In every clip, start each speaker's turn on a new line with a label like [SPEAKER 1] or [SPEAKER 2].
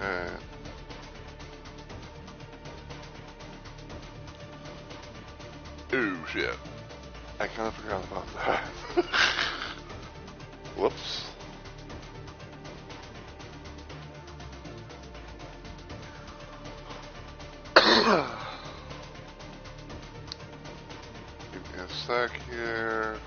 [SPEAKER 1] Okay. Ooh, shit. I kind of forgot about that. Whoops. Give me a sec here.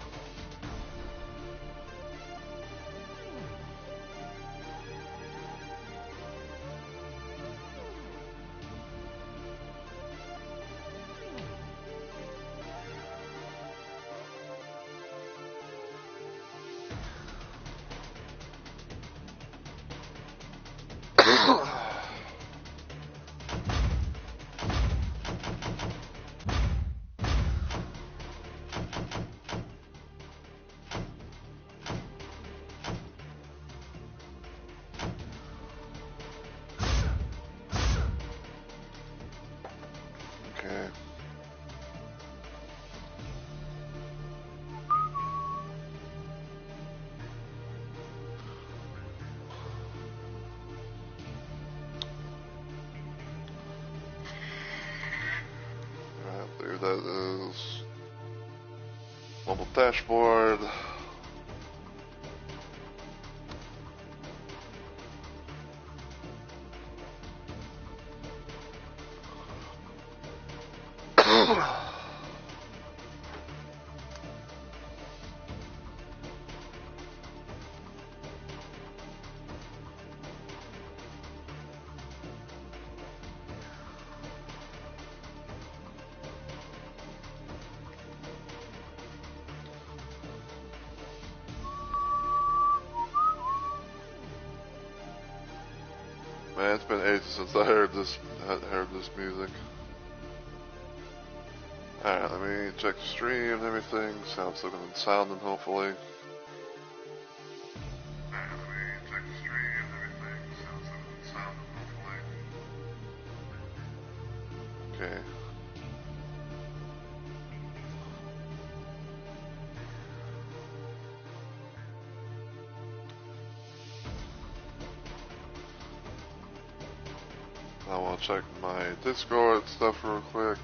[SPEAKER 1] Okay. Alright, there that is. Mobile dashboard. Man, it's been ages since I heard this music. Alright, let me check the stream and everything. Sounds looking and sounding, hopefully. Alright, let me check the stream and everything. Sounds looking and sounding, hopefully. Okay. I want to check my Discord stuff real quick.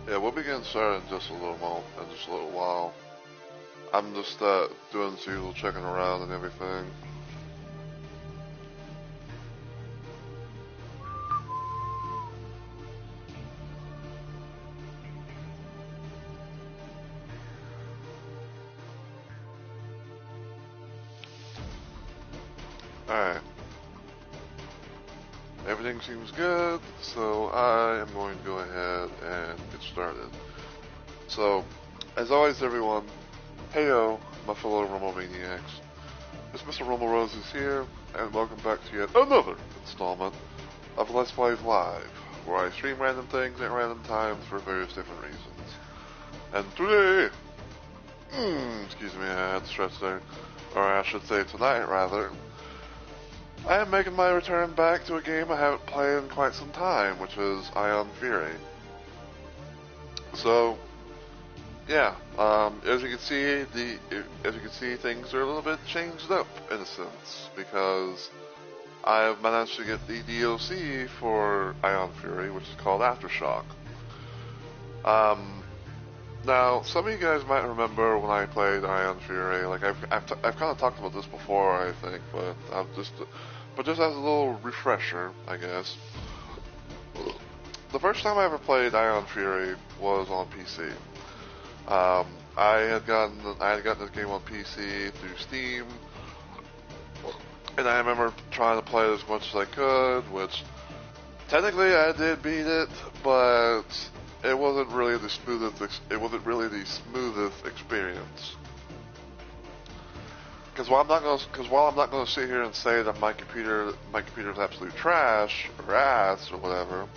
[SPEAKER 1] Yeah, we'll be getting started in just a little while. I'm just doing the usual checking around and everything. Alright. Everything seems good, so I am going to go ahead and get started. So, as always everyone, heyo, my fellow Rumble Maniacs. It's Mr. Rumble Roses here, and welcome back to yet another installment of Let's Plays Live, where I stream random things at random times for various different reasons. And today, excuse me, I had to stretch there, or I should say tonight rather, I am making my return back to a game I haven't played in quite some time, which is Ion Fury. So, yeah, as you can see, things are a little bit changed up in a sense, because I have managed to get the DLC for Ion Fury, which is called Aftershock. Now, some of you guys might remember when I played Ion Fury. Like I've kind of talked about this before, I think, but just as a little refresher, I guess. The first time I ever played Ion Fury was on PC. I had gotten this game on PC through Steam, and I remember trying to play it as much as I could, which technically I did beat it, but it wasn't really the smoothest experience. Because while I'm not going to sit here and say that my computer is absolute trash or ass or whatever,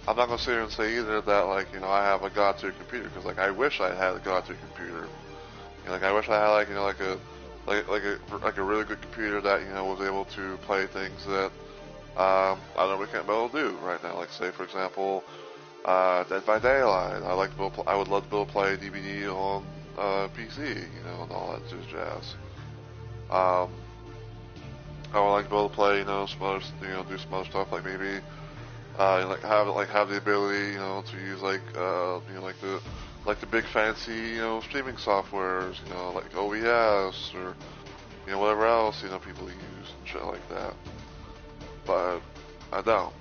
[SPEAKER 1] I'm not going to sit here and say either that, like, you know, I have a god-tier computer, because, like, I wish I had a god-tier computer. You know, like, I wish I had, like, you know, like a really good computer that, you know, was able to play things that I don't really can't be able to do right now. Like, say, for example, Dead by Daylight. I would love to be able to play DVD on PC, you know, and all that jazz. I would like to be able to play, you know, do some other stuff, like maybe have the ability, you know, to use like the big fancy, you know, streaming softwares, you know, like OBS or, you know, whatever else, you know, people use and shit like that. But I don't.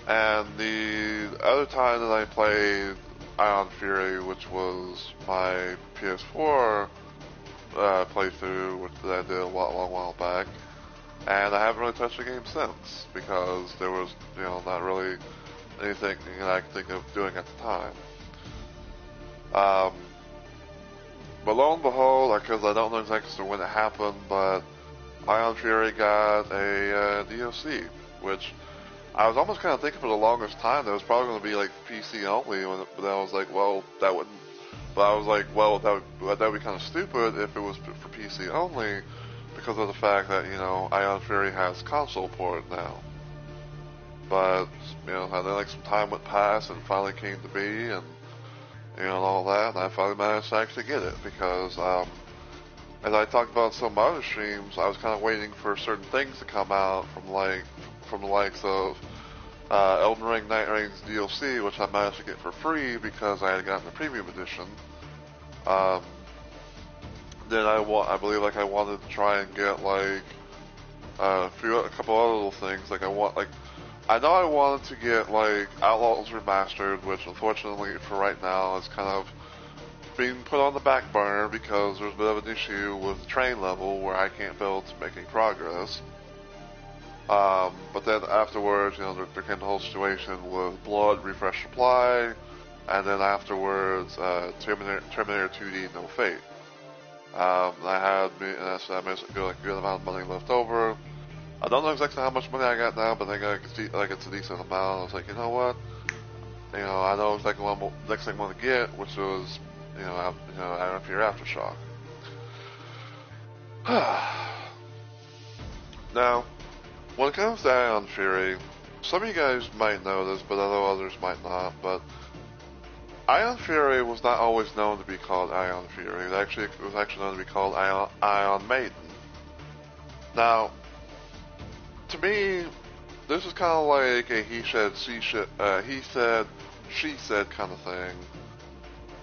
[SPEAKER 1] And the other time that I played Ion Fury, which was my PS4 playthrough, which I did a long while back, and I haven't really touched the game since, because there was, you know, not really anything, you know, I could think of doing at the time. But lo and behold, because I don't know exactly when it happened, but Ion Fury got a DLC, which I was almost kind of thinking for the longest time that it was probably going to be like PC only, but I was like, well, that wouldn't. But I was like, well, that would be kind of stupid if it was for PC only, because of the fact that, you know, Ion Fury has console port now. But, you know, and then like some time went past and it finally came to be, and, you know, and all that, and I finally managed to actually get it, because as I talked about in some of my other streams, I was kind of waiting for certain things to come out from the likes of Elden Ring Night Reigns DLC, which I managed to get for free because I had gotten the premium edition. Then I believe like I wanted to try and get like a couple other little things. Like I know I wanted to get like Outlaws Remastered, which unfortunately for right now is kind of being put on the back burner because there's a bit of an issue with the train level where I can't build to make any progress. But then afterwards, you know, there came the whole situation with Blood Refresh Supply, and then afterwards, Terminator 2D No Fate. I had a good amount of money left over. I don't know exactly how much money I got now, but I think it's a decent amount. I was like, you know what? You know, I know exactly what the next thing I want to get, which was, I don't know if you're Aftershock. Now, when it comes to Ion Fury, some of you guys might know this, but I know others might not, but Ion Fury was not always known to be called Ion Fury. It was actually known to be called Ion Maiden. Now, to me, this is kind of like a he said, she said kind of thing.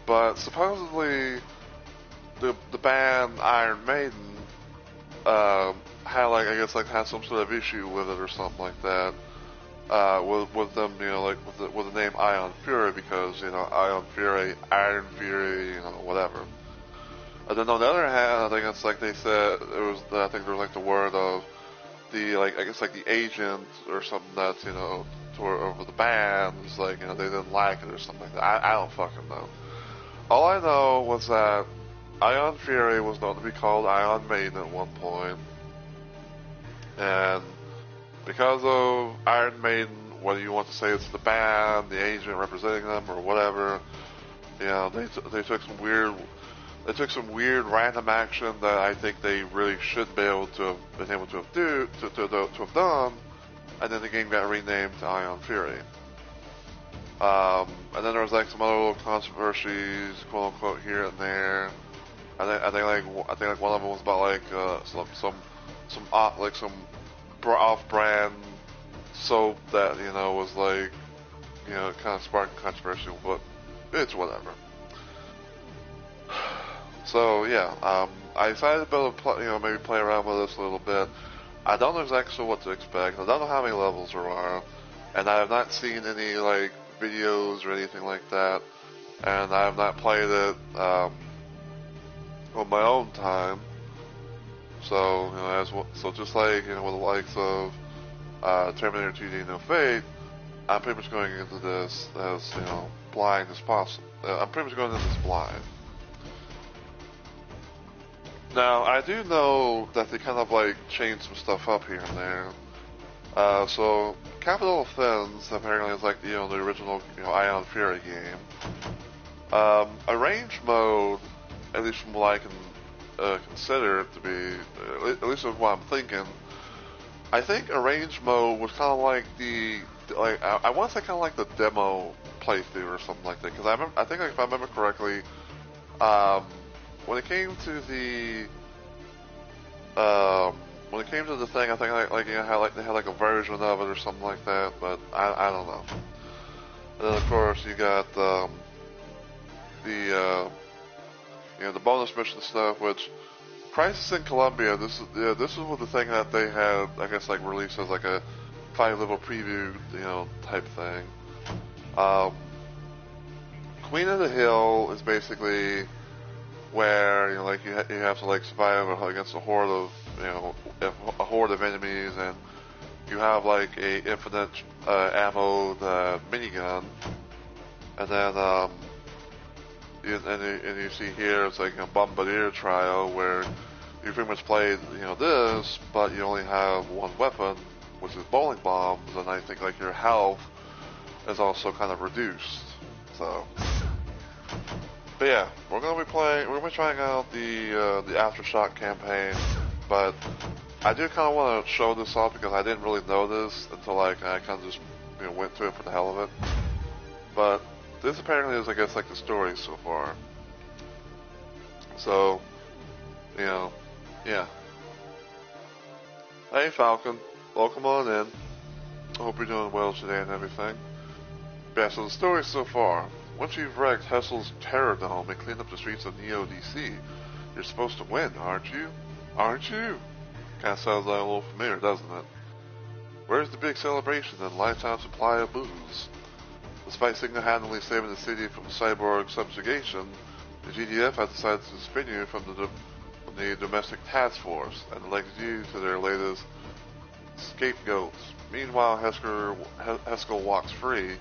[SPEAKER 1] But supposedly, the band Iron Maiden had some sort of issue with it or something like that. With them, you know, like with the name Ion Fury, because, you know, Ion Fury, Iron Fury, you know, whatever. And then on the other hand, I think it's like they said there was like the word of the the agent or something that's, you know, over the band was like, you know, they didn't like it or something like that. I don't fucking know. All I know was that Ion Fury was known to be called Ion Maiden at one point, and because of Iron Maiden, whether you want to say it's the band, the agent representing them, or whatever, you know, they took some weird random action that I think they really should be able to have been able to have done, and then the game got renamed to Ion Fury. And then there was like some other little controversies, quote unquote, here and there. I think like one of them was about like some off-brand soap that, you know, was like, you know, kind of sparking controversy, but it's whatever. So yeah, I decided to build you know, maybe play around with this a little bit. I don't know exactly what to expect. I don't know how many levels there are, and I have not seen any like videos or anything like that, and I have not played it on my own time. So, you know, so just like, you know, with the likes of Terminator 2D No Fate, I'm pretty much going into this as, you know, blind as possible. I'm pretty much going into this blind. Now, I do know that they kind of like changed some stuff up here and there. So Capital Offense apparently is like, you know, the original, you know, Ion Fury game. Arrange mode, at least from what I can consider it to be, at least of what I'm thinking, I think arrange mode was kind of like I want to say kind of like the demo playthrough or something like that, because I think if I remember correctly, when it came to the thing, I think like you know how like they had like a version of it or something like that, but I don't know. And then of course you got you know, the bonus mission stuff, which Crisis in Columbia. This is what the thing that they had, I guess, like released as like a 5-level preview, you know, type thing. Queen of the Hill is basically where, you know, like you have to like survive against a horde of enemies, and you have like a infinite ammo minigun, and then and you see here it's like a Bombardier trial where you pretty much play, you know, this, but you only have one weapon, which is bowling bombs, and I think like your health is also kind of reduced. So, but yeah, we're gonna be trying out the Aftershock campaign, but I do kind of want to show this off because I didn't really know this until like I kind of just, you know, went to it for the hell of it. But this apparently is, I guess, like the story so far. So, you know, yeah. Hey Falcon, welcome on in. I hope you're doing well today and everything. Yeah, so the story so far. Once you've wrecked Hessel's Terror Dome and cleaned up the streets of Neo DC, you're supposed to win, aren't you? Aren't you? Kinda sounds like a little familiar, doesn't it? Where's the big celebration and lifetime supply of booze? Despite single-handedly saving the city from cyborg subjugation, the GDF has decided to suspend you from the domestic task force and elect you to their latest scapegoats. Meanwhile, Haskell walks free,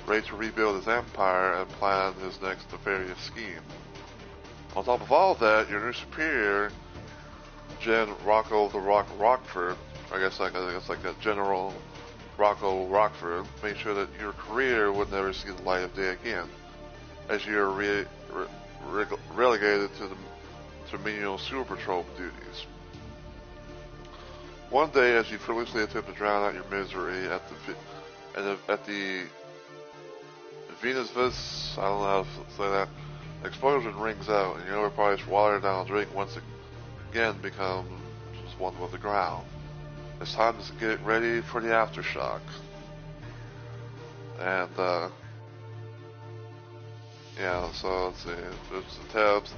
[SPEAKER 1] ready to rebuild his empire and plan his next nefarious scheme. On top of all that, your new superior, Gen Rocco the Rock Rockford, I guess like a General Rocco Rockford, made sure that your career would never see the light of day again, as you're relegated to menial sewer patrol duties. One day, as you foolishly attempt to drown out your misery at the Venus Vis, I don't know how to say that, explosion rings out, and your overpriced watered-down drink once again becomes one with the ground. It's time to get ready for the Aftershock. And, yeah, so let's see. There's the tabs.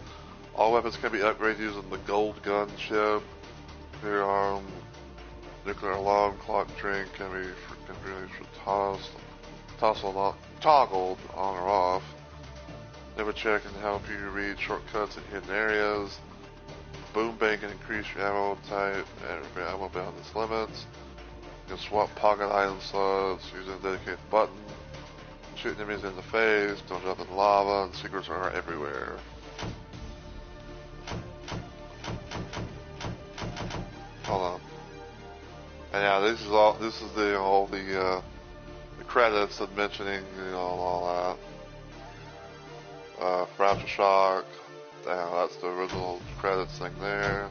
[SPEAKER 1] All weapons can be upgraded using the gold gun ship. Clear arm, nuclear alarm, clock drink can be toggled on or off. Never check can help you read shortcuts in hidden areas. Boom bank can increase your ammo type and ammo beyond its limits. You can swap pocket item slots using a dedicated button. Shoot enemies in the face, don't jump in lava, and secrets are everywhere. Hold on. And yeah, this is all. This is the credits and mentioning, you know, all that. For Aftershock, that's the original credits thing there.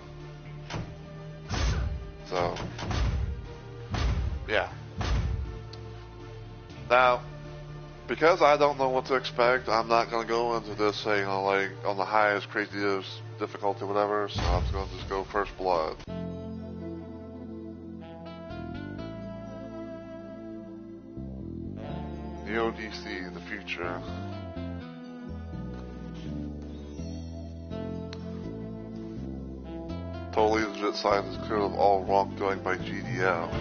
[SPEAKER 1] So, yeah. Now, because I don't know what to expect, I'm not going to go into this saying, like, on the highest, craziest difficulty, whatever, so I'm going to just go First Blood. The ODC, the future. Totally legit sign is clear of all wrongdoing by GDF.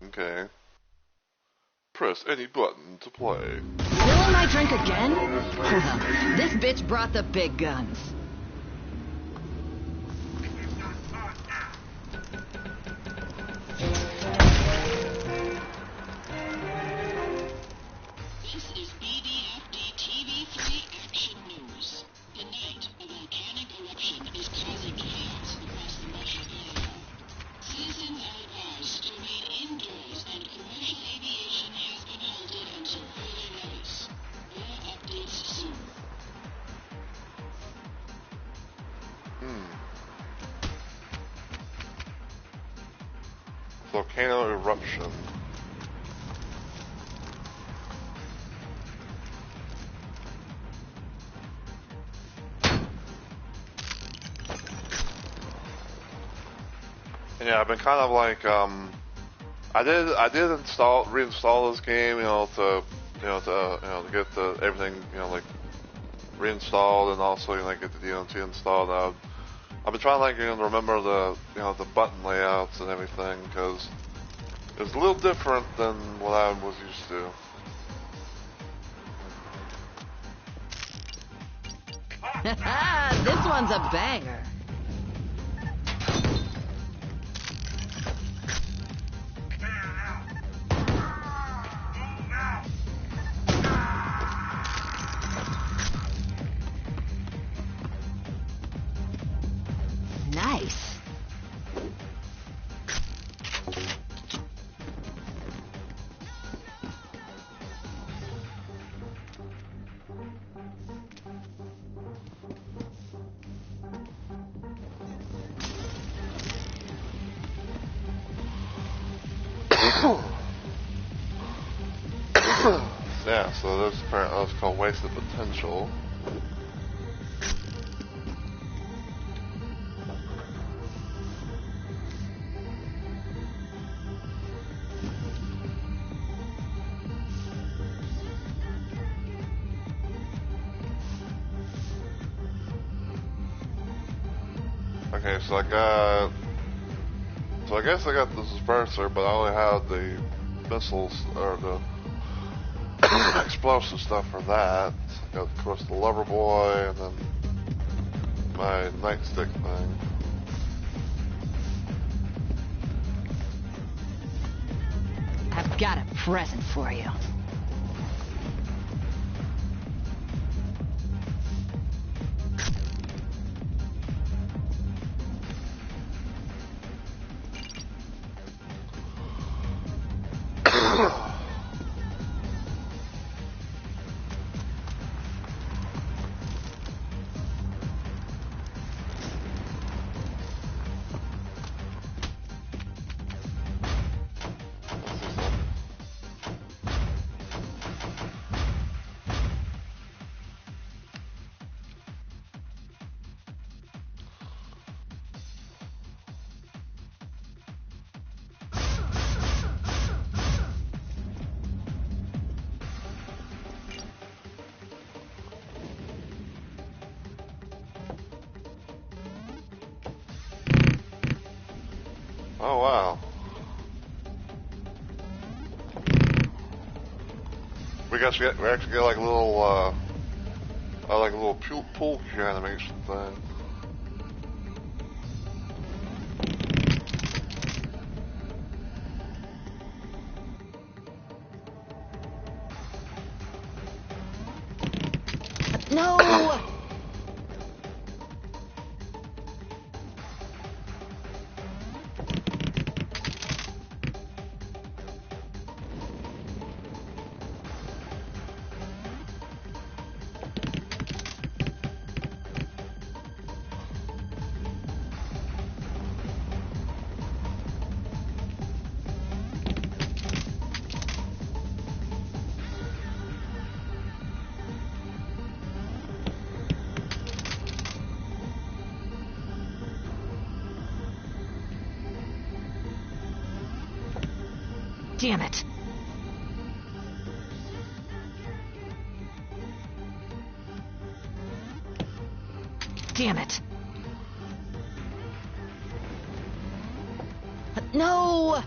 [SPEAKER 1] Okay. Press any button to play.
[SPEAKER 2] Spilling my drink again? Well, this bitch brought the big guns.
[SPEAKER 3] This is BDFD TV3 Action News. Tonight, a volcanic eruption is causing chaos across the metro area. Citizens are advised to remain indoors, and commercial aviation has been halted until further notice. More updates soon.
[SPEAKER 1] Volcano eruption. Yeah, I've been kind of like, I did reinstall this game, to get everything, like reinstalled, and also, get the DLT installed. I've been trying to remember the button layouts and everything, because it's a little different than what I was used to.
[SPEAKER 2] This one's a banger. Nice.
[SPEAKER 1] Yeah, so this apparently is called wasted potential. Okay, so I guess I got the disperser, but I only had the missiles, or the explosive stuff for that. I got, of course, the Lover Boy, and then my nightstick thing.
[SPEAKER 2] I've got a present for you.
[SPEAKER 1] Oh wow. We actually get like a little pool cue animation thing.
[SPEAKER 2] Damn it. Damn it. No!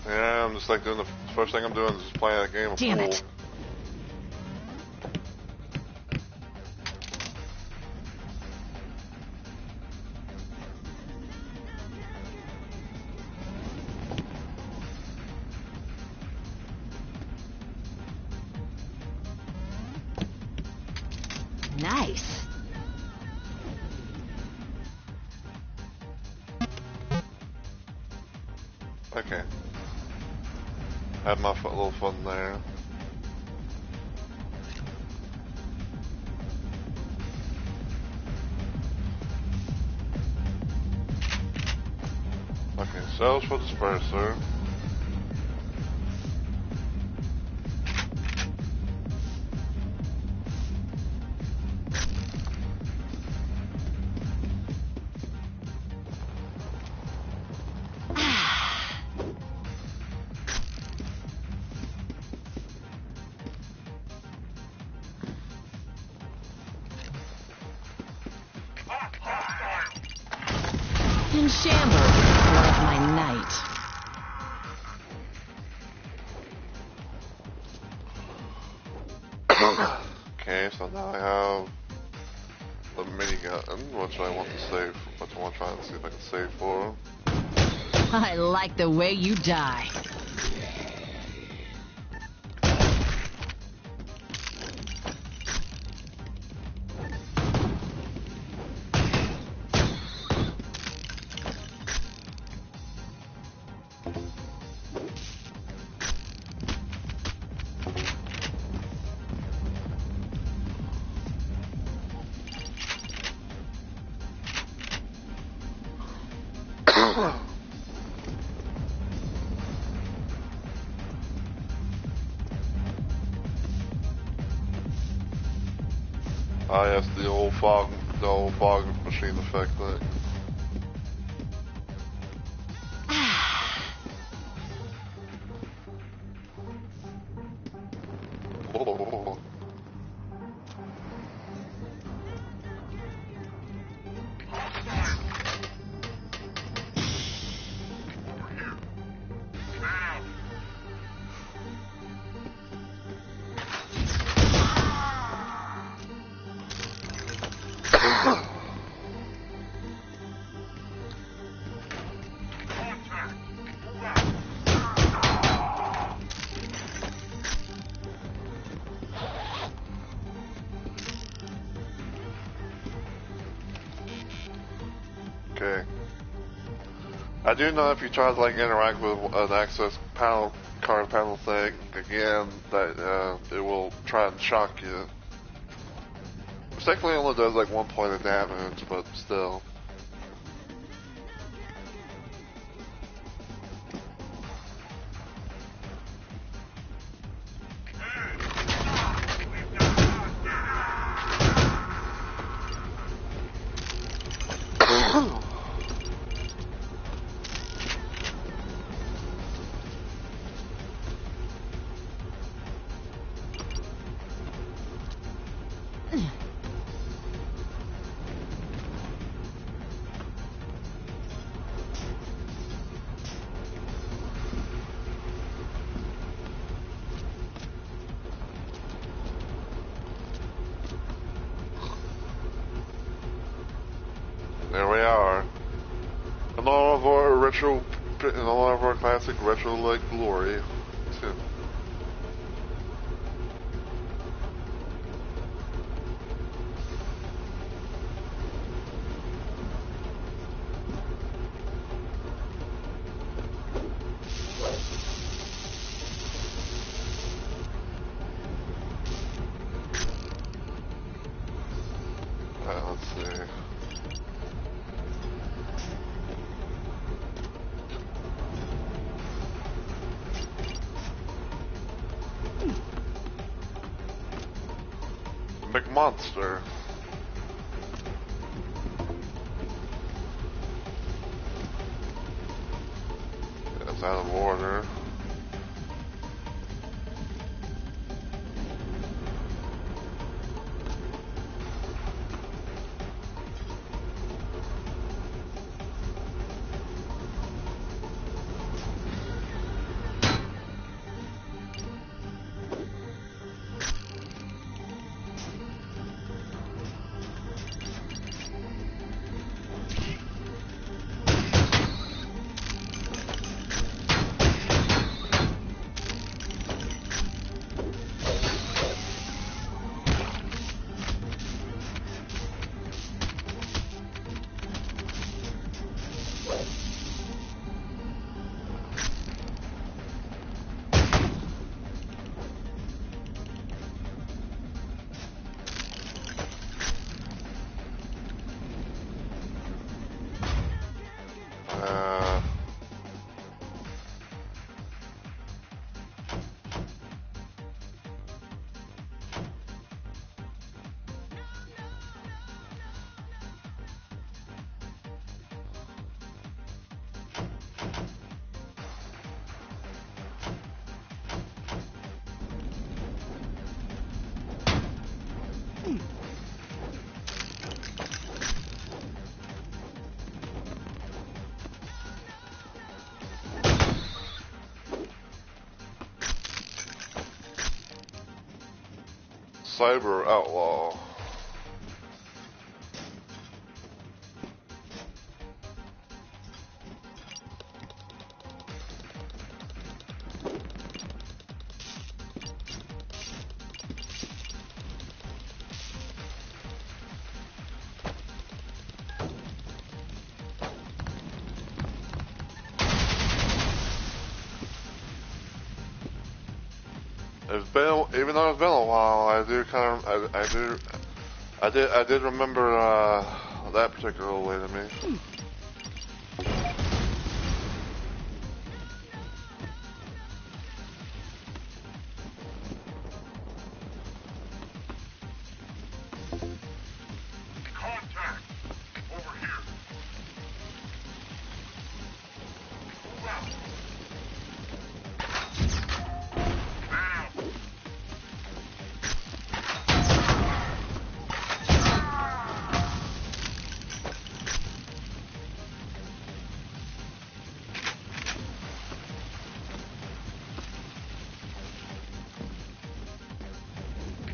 [SPEAKER 1] Yeah, I'm just like doing the first thing I'm doing is just playing a game of
[SPEAKER 2] Damn
[SPEAKER 1] pool.
[SPEAKER 2] it. Nice.
[SPEAKER 1] Okay. Had my little fun there. Okay, cells for disperser.
[SPEAKER 2] In shambles, worth my night.
[SPEAKER 1] Okay, so now I have the minigun, which I want to save, which I want to try and see if I can save for.
[SPEAKER 2] I like the way you die.
[SPEAKER 1] Ah, yes, the old fog machine effect thing. Oh. Okay. I do know if you try to like interact with an access panel card panel thing again, that it will try and shock you. Which technically only does like 1 point of damage, but still. There we are. In all of our classic retro-like glory. Let's see. Big monster. It's out of order. Cyber Outlaw. It's been, even though it's been a while, I do kind of, I did remember that particularly to me.
[SPEAKER 4] Contact! Over here! Move out! Now!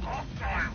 [SPEAKER 4] Hostile!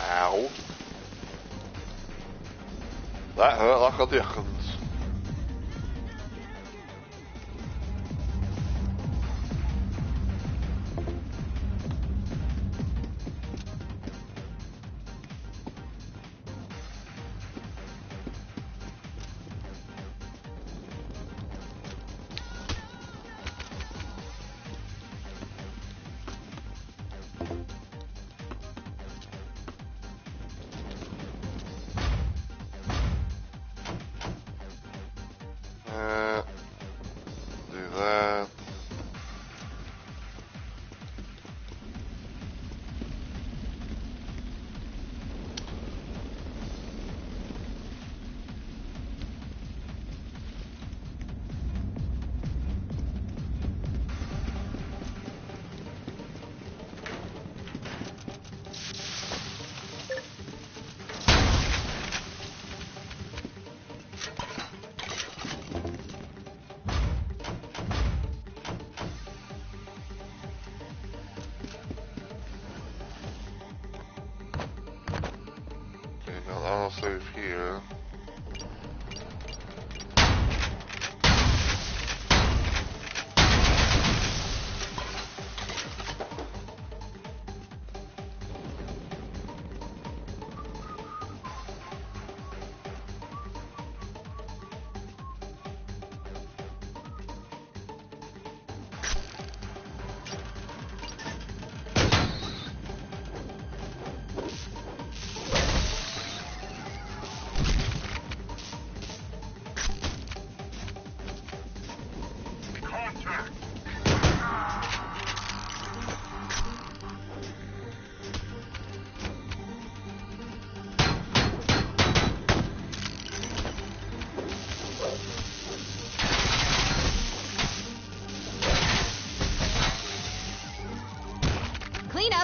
[SPEAKER 4] Ow. That hurt like a dickens.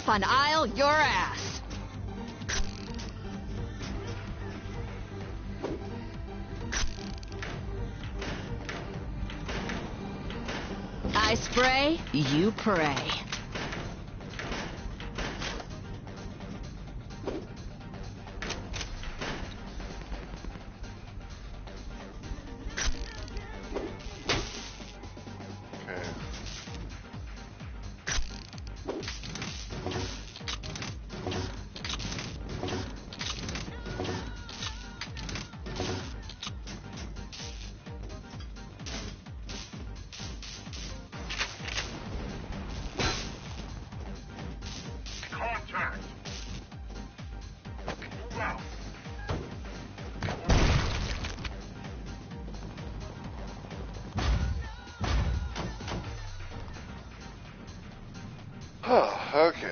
[SPEAKER 2] step on aisle your ass. I spray, you pray.
[SPEAKER 1] Okay.
[SPEAKER 4] Contact. Move out.
[SPEAKER 1] Okay.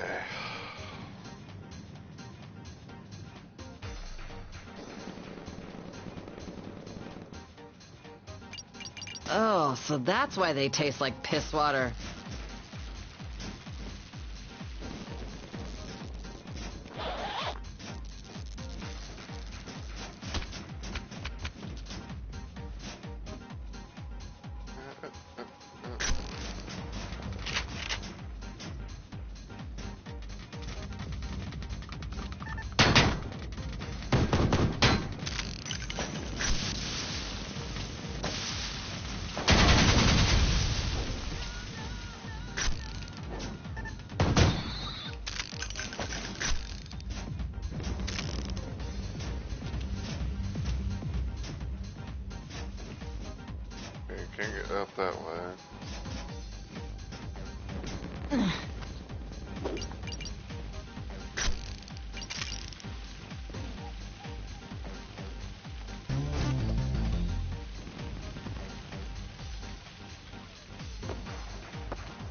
[SPEAKER 2] Oh, so that's why they taste like piss water.
[SPEAKER 1] Okay, can't get up that way.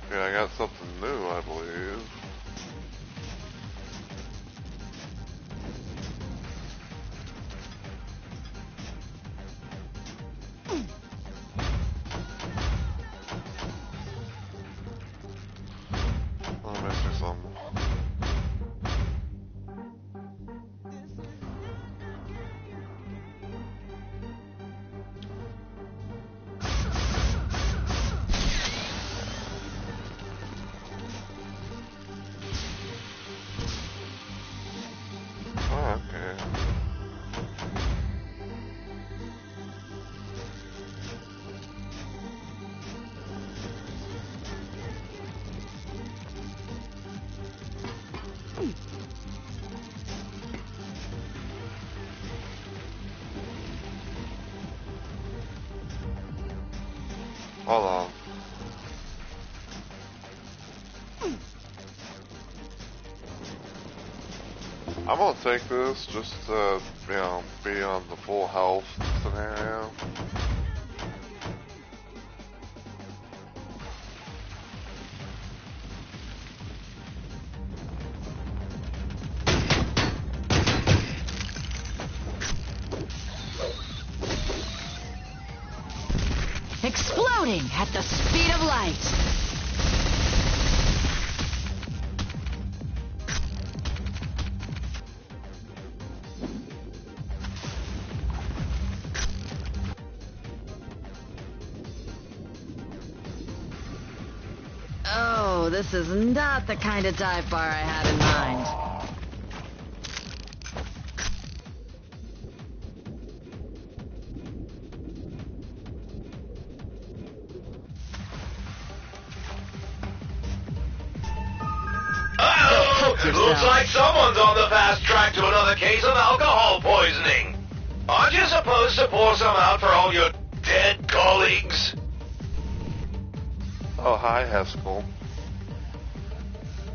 [SPEAKER 1] Okay, I got something new, I believe. Let me see something. Oh, okay. Hold on. I'm gonna take this just to, be on the full health scenario.
[SPEAKER 2] Exploding at the speed of light. Oh, this is not the kind of dive bar I had in mind.
[SPEAKER 5] Uh-oh! Looks like someone's on the fast track to another case of alcohol poisoning. Aren't you supposed to pour some out for all your dead colleagues?
[SPEAKER 1] Oh, hi, Haskell.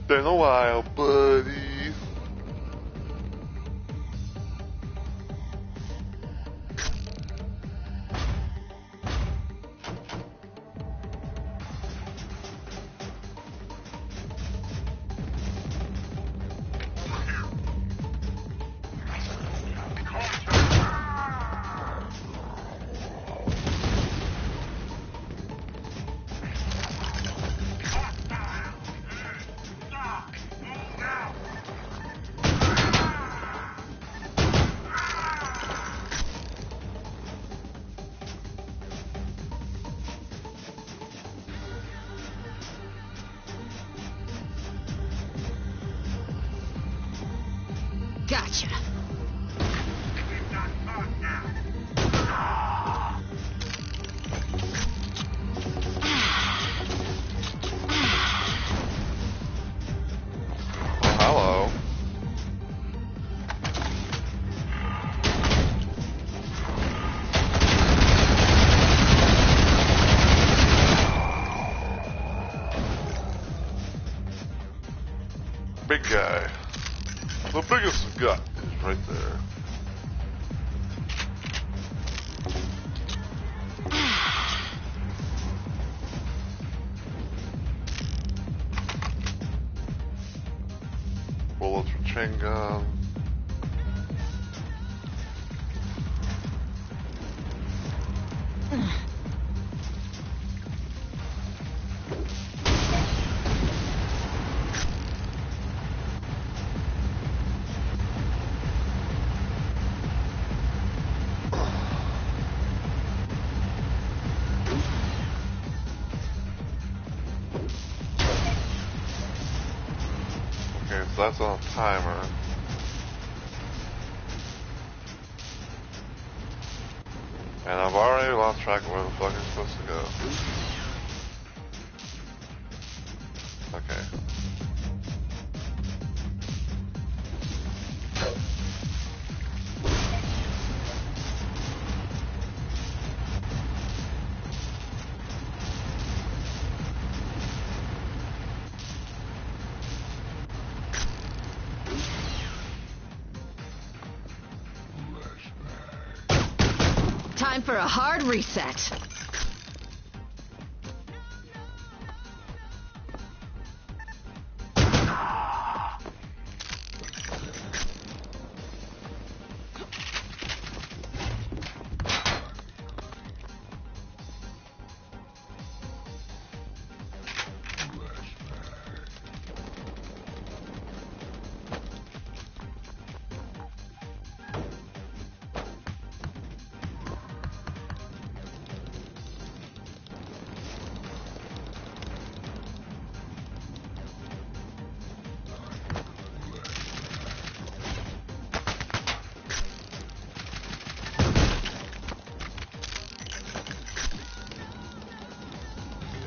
[SPEAKER 1] Been a while, buddy.
[SPEAKER 2] Gotcha.
[SPEAKER 4] We've got caught now.
[SPEAKER 1] Oh, hello. Big guy. The biggest gut is right there. Bullets for chain gun. Okay, so that's on a timer. And I've already lost track of where the fuck I'm supposed to go. Okay.
[SPEAKER 2] Time for a hard reset.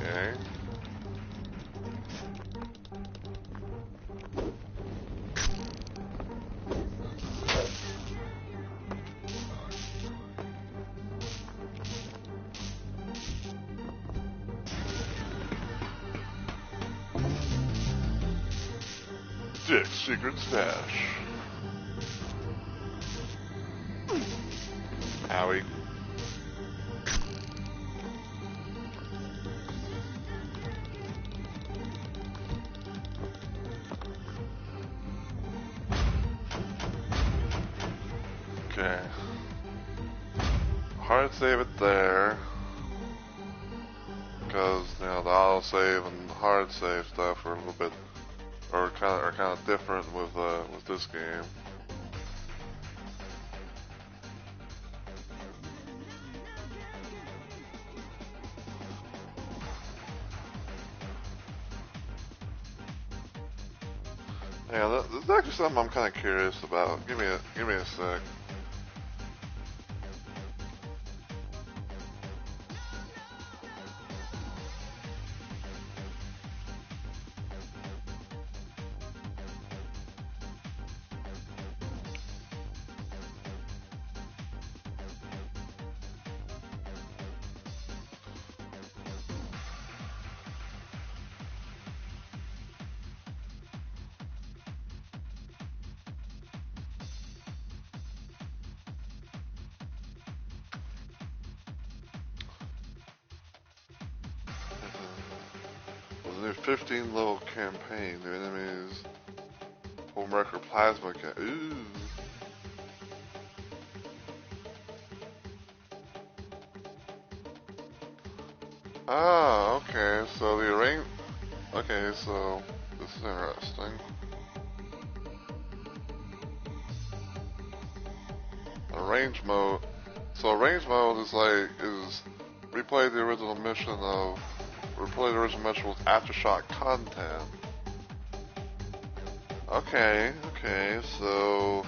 [SPEAKER 2] Okay. Dick's secret stash. Owie. Okay. Hard save it there. Because, you know, the auto save and the hard save stuff are a little bit, are kind of different with this game. Yeah, this is actually something I'm kind of curious about. Give me a sec. There's a new 15 level campaign. New enemies. Home record plasma Ooh. Ah, okay. So the arrange. Okay, so this is interesting. Arrange mode. So arrange mode is replay the original mission with Aftershock content.
[SPEAKER 1] Okay, so...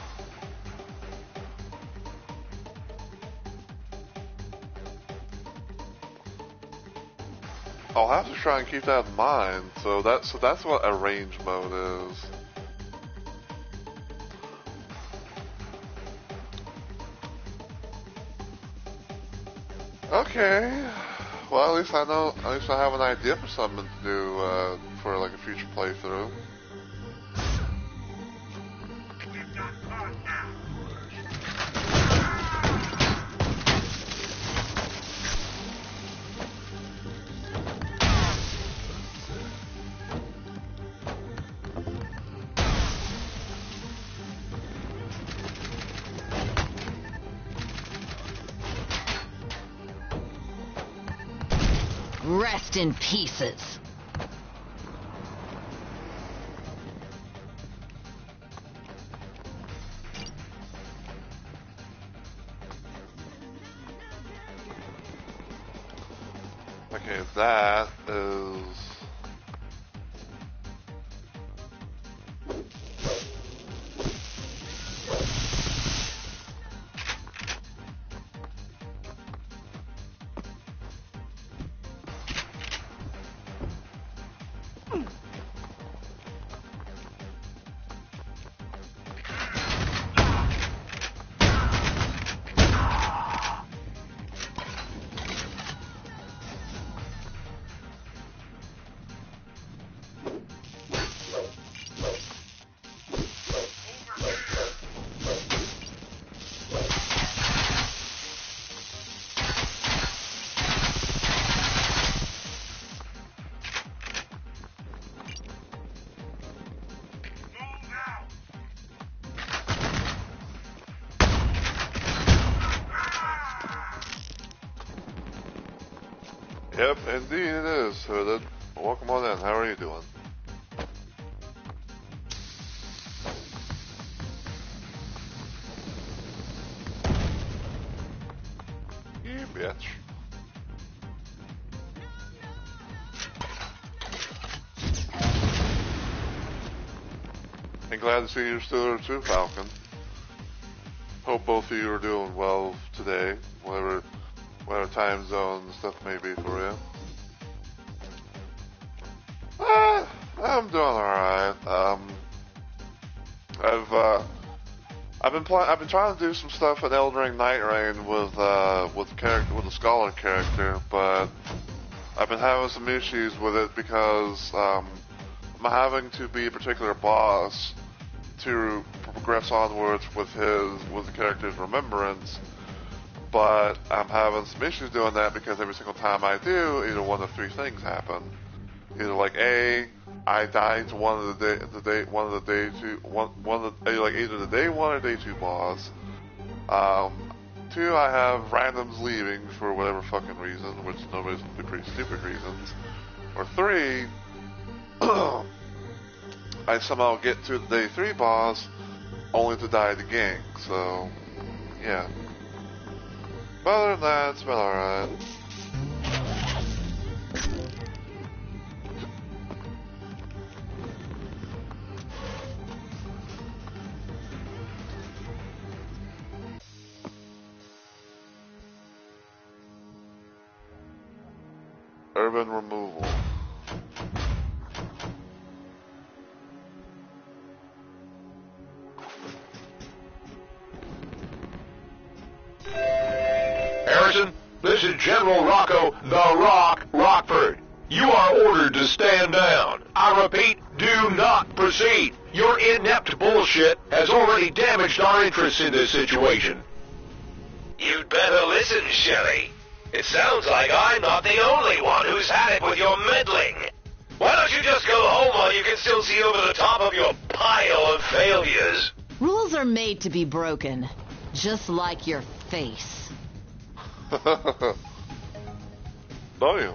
[SPEAKER 1] I'll have to try and keep that in mind. So that's what a range mode is. Okay. Well, at least I know. At least I have an idea for something to do for like a future playthrough.
[SPEAKER 4] We've got caught now.
[SPEAKER 3] Rest in pieces.
[SPEAKER 1] Okay, that is...
[SPEAKER 4] Move out.
[SPEAKER 1] Yep, indeed it is. So then, welcome on in. How are you doing? You bitch. And glad to see you're still there too, Falcon. Hope both of you are doing well today, whatever time zone and stuff may be for you. I'm doing alright. I've been trying to do some stuff in Elden Ring Night Rain with the Scholar character, but I've been having some issues with it because I'm having to be a particular boss to progress onwards with the character's remembrance, but I'm having some issues doing that because every single time I do, either one of three things happen. Either like I die to one of the day either the day one or day two boss. Two, I have randoms leaving for whatever fucking reason, which nobody's pretty stupid reasons. Or three, I somehow get to the day three boss only to die to gang. So, yeah. But other than that, it's been alright. Urban removal.
[SPEAKER 5] Harrison, this is General Rocco the Rock Rockford. You are ordered to stand down. I repeat, do not proceed. Your inept bullshit has already damaged our interests in this situation. You'd better listen, Shelley. It sounds like I'm not the only one who's had it with your meddling. Why don't you just go home while you can still see over the top of your pile of failures?
[SPEAKER 3] Rules are made to be broken, just like your face.
[SPEAKER 1] Damn.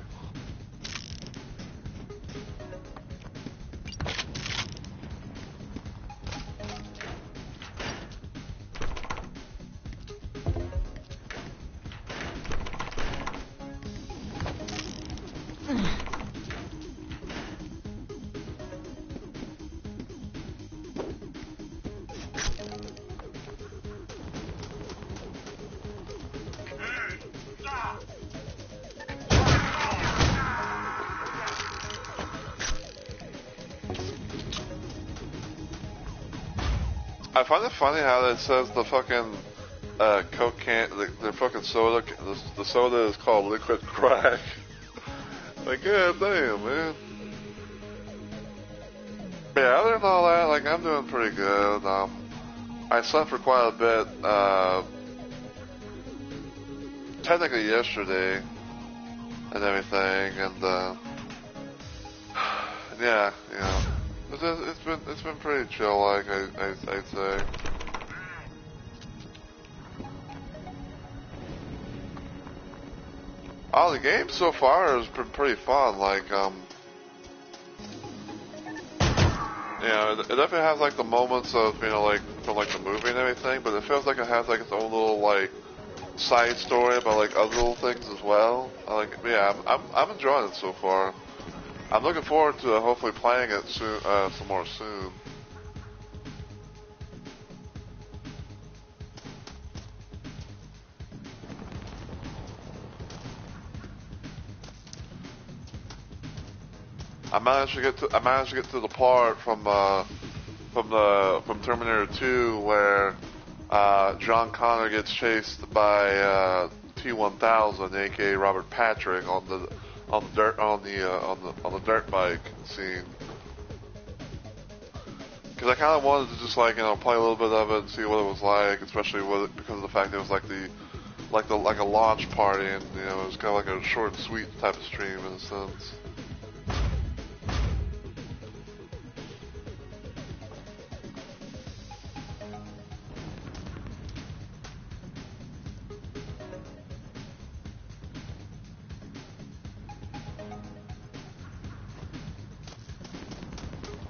[SPEAKER 1] I find it funny how it says the fucking Coke can, the fucking soda, the soda is called liquid crack. Like, god damn, man. But yeah, other than all that, like, I'm doing pretty good. I slept for quite a bit, technically yesterday, and everything, and, yeah, you know, it's been pretty chill, like, I'd say. Oh, the game so far has been pretty fun, like, you know, it definitely has, like, the moments of, you know, like, from, like, the movie and everything, but it feels like it has, like, its own little, like, side story about, like, other little things as well. Like, yeah, I'm enjoying it so far. I'm looking forward to hopefully playing it soon, some more soon. I managed to get to the part from Terminator 2 where John Connor gets chased by T-1000, aka Robert Patrick, on the dirt bike scene. Because I kind of wanted to just, like, you know, play a little bit of it and see what it was like, especially because of the fact that it was like like a launch party, and, you know, it was kind of like a short and sweet type of stream in a sense.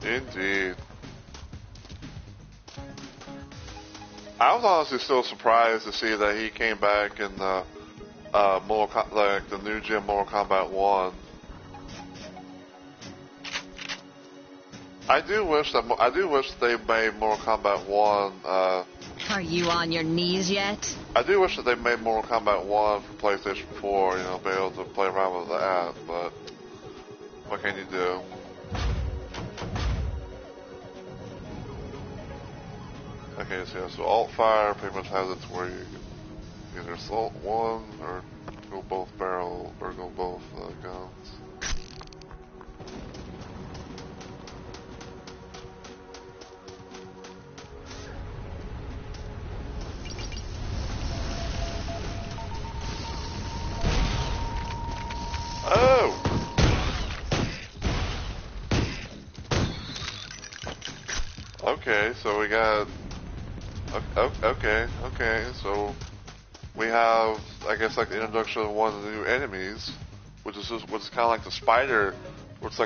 [SPEAKER 1] Indeed. I was honestly still surprised to see that he came back in the the new gen Mortal Kombat 1. I do wish they made Mortal Kombat 1.
[SPEAKER 6] Are you on your knees yet?
[SPEAKER 1] I do wish that they made Mortal Kombat 1 for PlayStation 4. You know, be able to play around with that. But what can you do? Okay, so yeah, so alt fire pretty much has it to where you can either assault one or go both barrel or go both guns. Oh! Okay, so we got. Okay, so we have, I guess, like the introduction of one of the new enemies, which is kind of like the spider, which is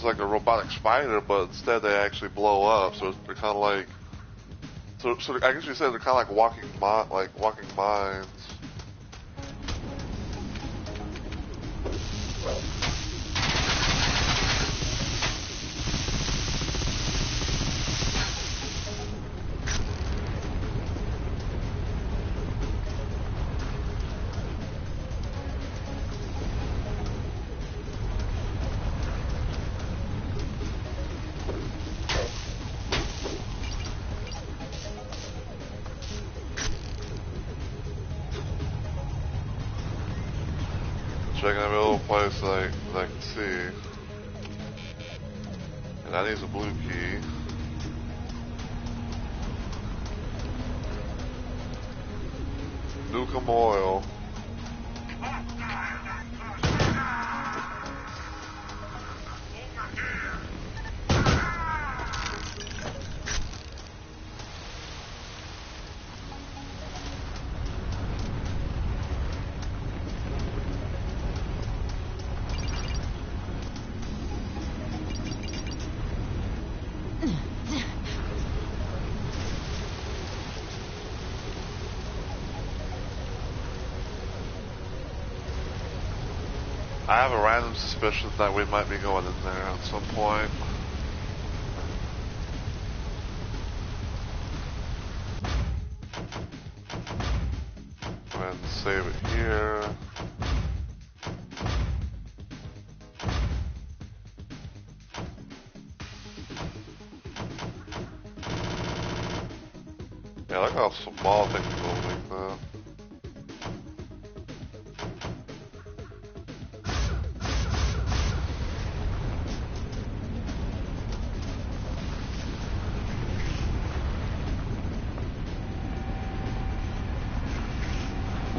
[SPEAKER 1] like a robotic spider, but instead they actually blow up. So they're kind of like, so I guess you said they're kind of like walking mines. Checking every little place that I can see. And that needs a blue key. Nukem oil. I have a random suspicion that we might be going in there at some point. Go ahead and save it here. how small things go like that.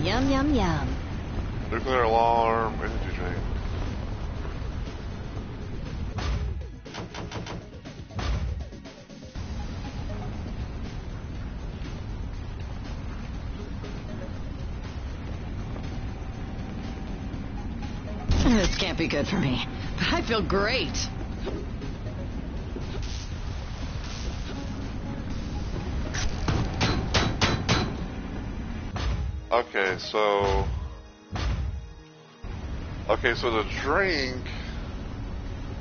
[SPEAKER 6] Yum, yum, yum.
[SPEAKER 1] Nuclear alarm, energy drink.
[SPEAKER 6] This can't be good for me. I feel great.
[SPEAKER 1] Okay, so the drink,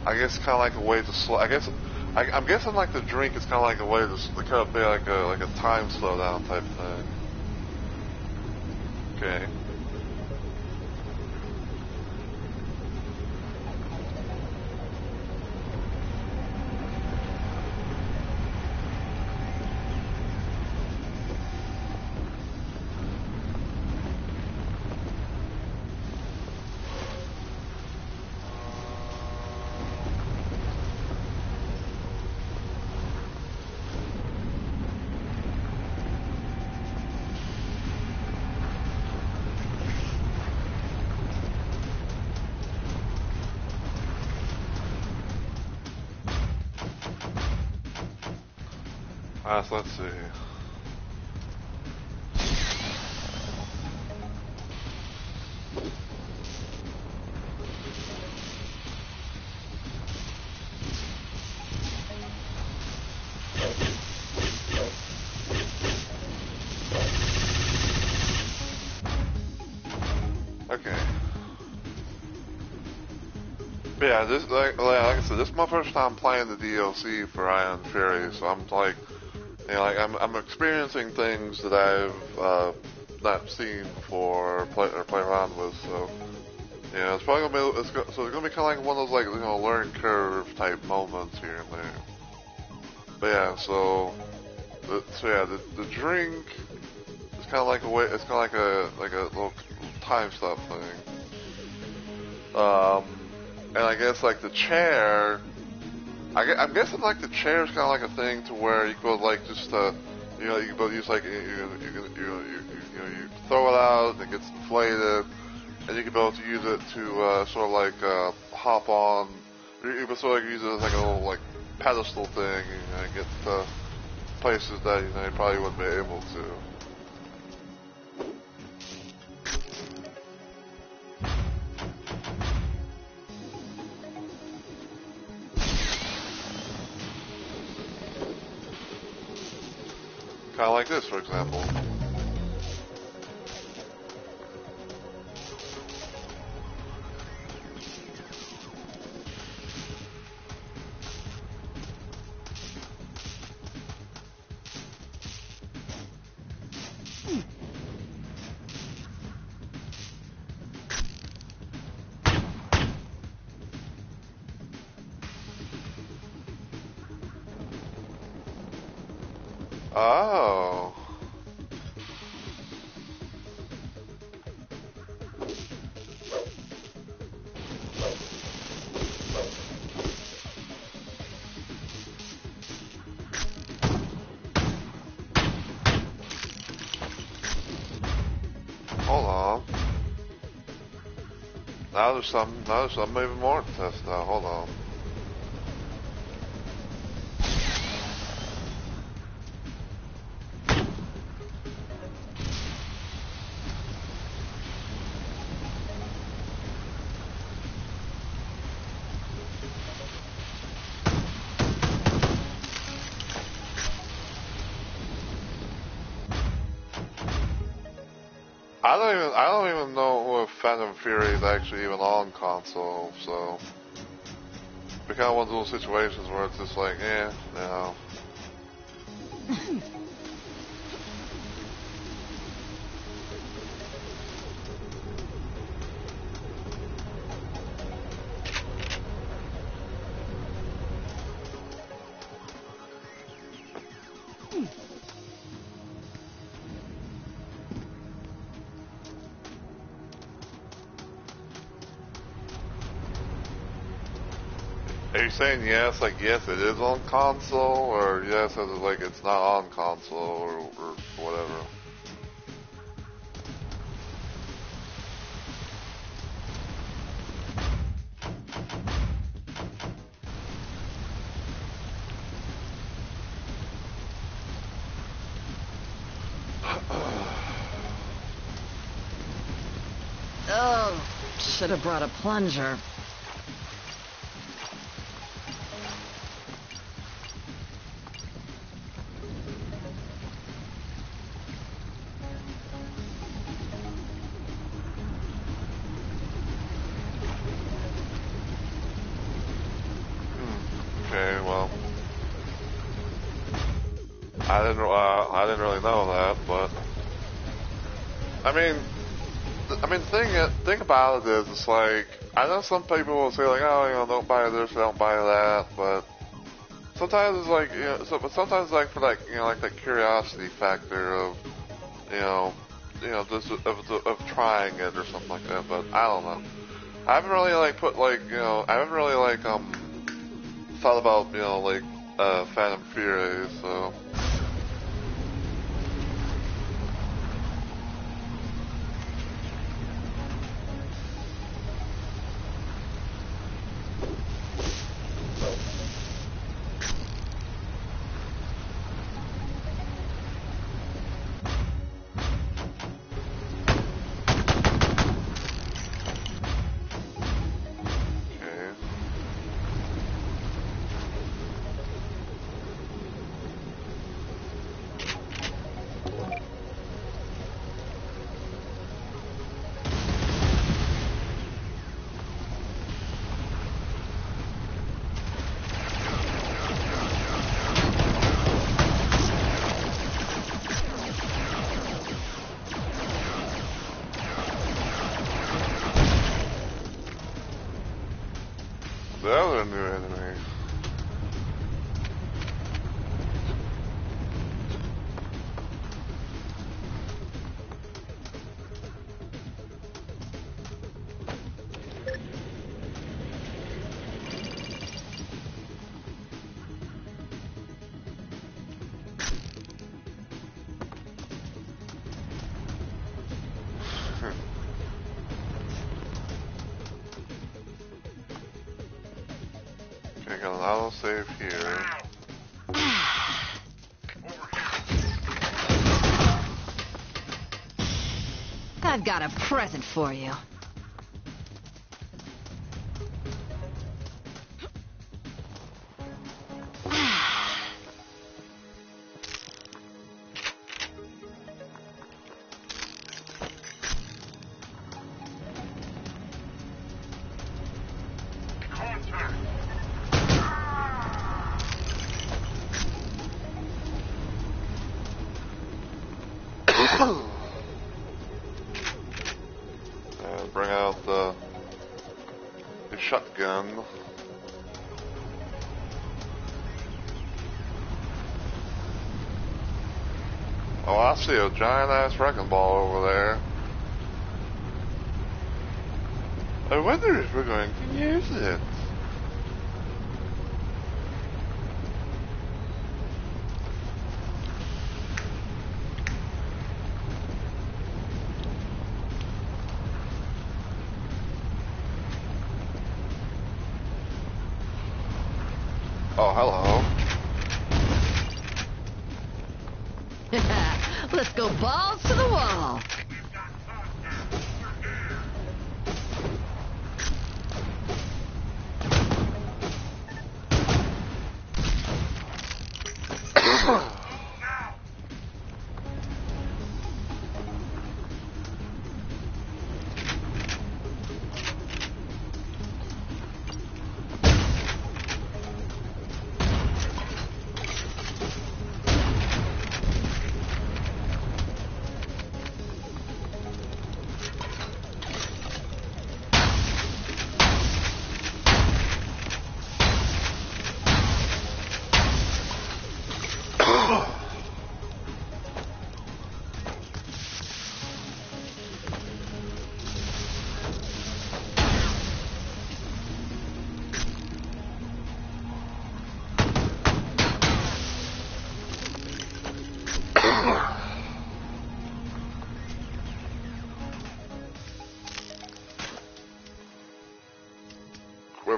[SPEAKER 1] I guess, kind of like a way to slow. I'm guessing like the drink is kind of like a way to kind of be like a time slowdown type thing. Okay. So let's see. Okay. But yeah, this like I said, this is my first time playing the DLC for Iron Fury, so I'm like, you know, like I'm experiencing things that I've not seen before or play around with. So yeah, it's probably gonna be so it's gonna be kind of like one of those like learning curve type moments here and there. But yeah, so the drink is kind of like a way. It's kind of like a little time stop thing. And I guess like the chair. I'm guessing like the chair is kind of like a thing to where you could like just you know, you could use like you throw it out and it gets inflated, and you could be able to use it to sort of like hop on. You could sort of use it as like a little like pedestal thing, and get to places that you probably wouldn't be able to. Kind of like this, for example. Oh. Hold on. Now there's something even more to test out. Hold on. I don't even know if Phantom Fury is actually even on console, so it's kind of one of those situations where it's just like, yeah, you know. Are you saying yes, like yes it is on console, or yes as in, like it's not on console, or whatever?
[SPEAKER 6] Oh, should have brought a plunger.
[SPEAKER 1] Okay, well, I didn't really know that, but thing about it is, it's like I know some people will say like, oh, don't buy this, don't buy that, but sometimes it's like, but sometimes like for like, like that curiosity factor of, just of trying it or something like that. But I don't know. I haven't really like I haven't really like thought about Phantom Fury, so. The other new enemy. Okay, got an auto save here.
[SPEAKER 6] I've got a present for you.
[SPEAKER 4] Contact!
[SPEAKER 1] And bring out the shotgun. Oh, I see a giant ass wrecking ball over there. I wonder if we're going to use it. Oh, hello.
[SPEAKER 6] Let's go balls to the wall.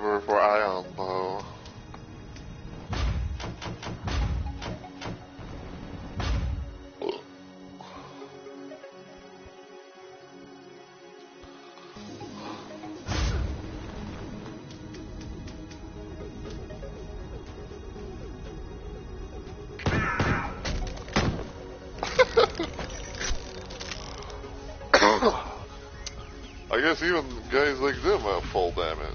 [SPEAKER 1] river for ion bow. I guess even guys like them have full damage.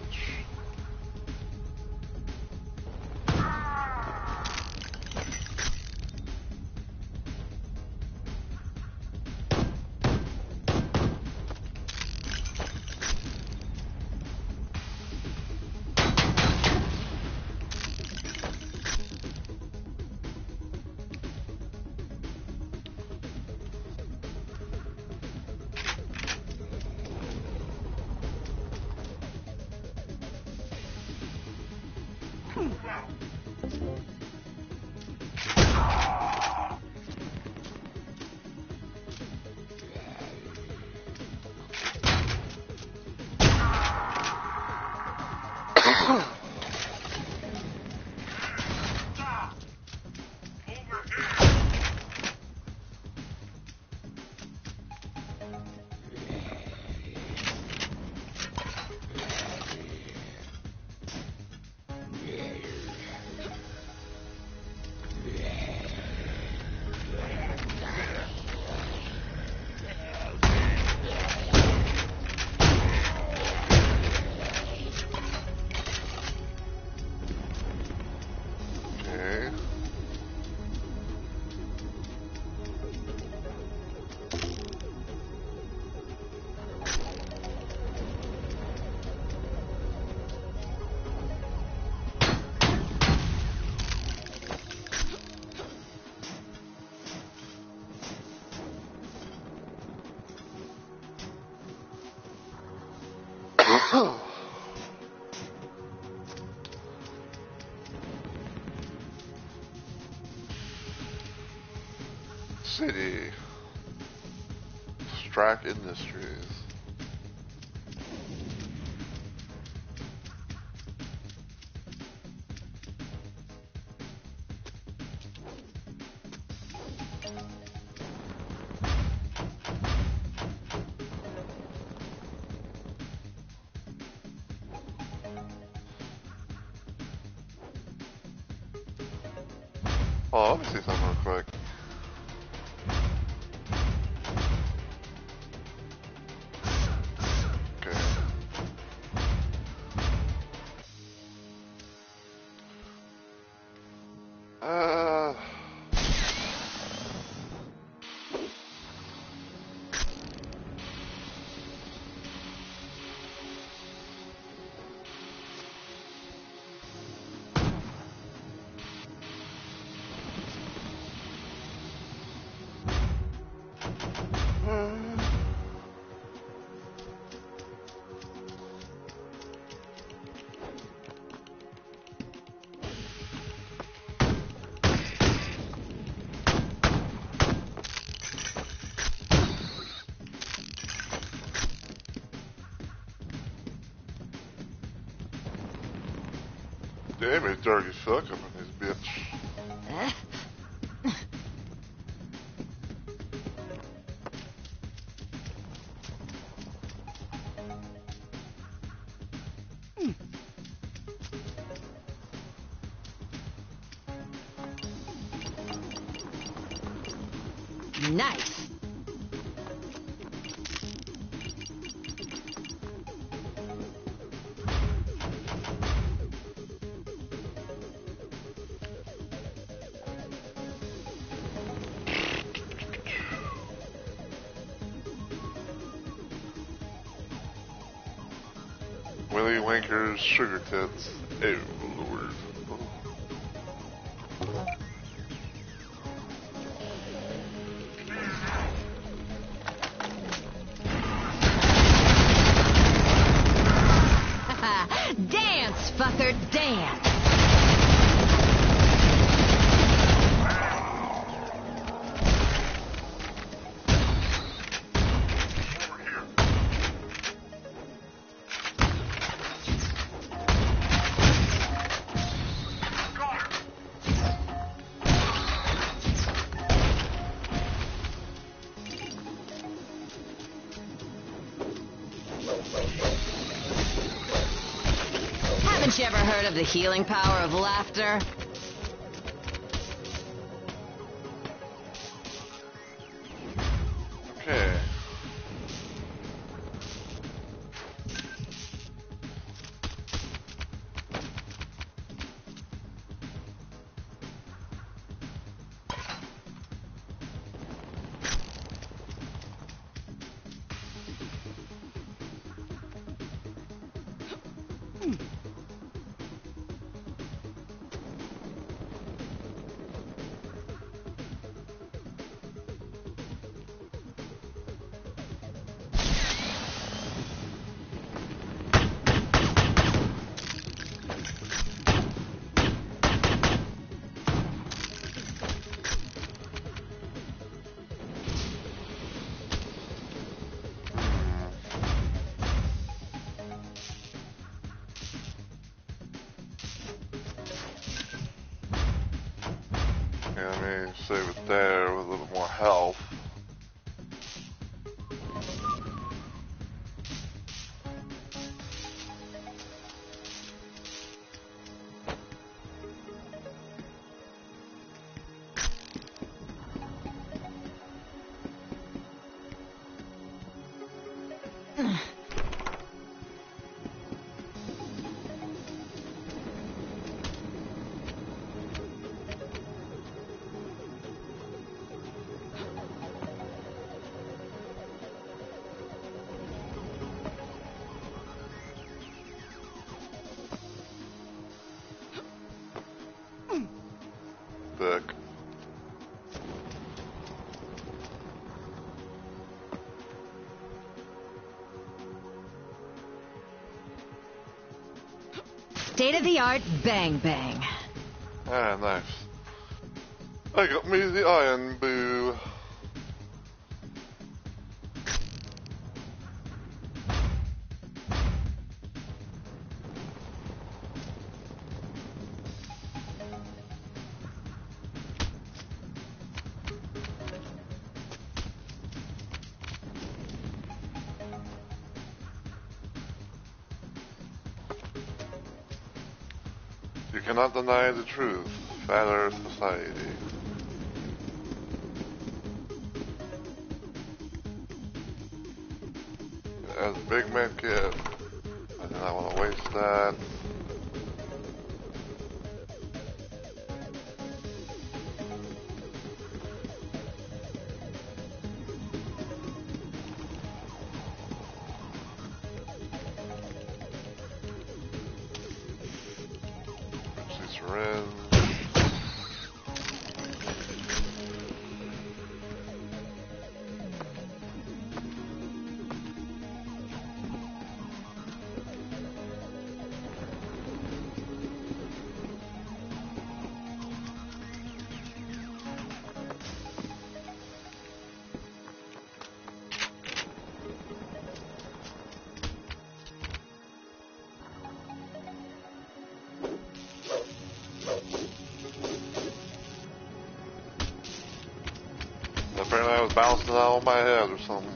[SPEAKER 1] City. Strack Industries. Oh, let me see something real quick. Okay. Damn, it's dark as fuck up in this bitch.
[SPEAKER 6] Nice.
[SPEAKER 1] Willy Wanker's Sugar Tits. Oh, Lord.
[SPEAKER 6] Dance, fucker, dance.
[SPEAKER 4] Over here.
[SPEAKER 6] Haven't you ever heard of the healing power of laughter?
[SPEAKER 1] Okay. Let me save it there with a little more health. Back.
[SPEAKER 6] State-of-the-art bang bang.
[SPEAKER 1] Ah, nice. I got me the iron boo. You cannot deny the truth. Fatter society. As a big man kid, I did not want to waste that. Syringe. Apparently I was bouncing out on my head or something.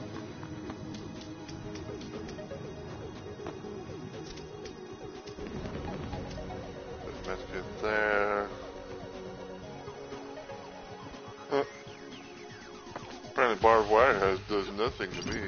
[SPEAKER 1] Let's get there. Apparently barbed wire does nothing to me.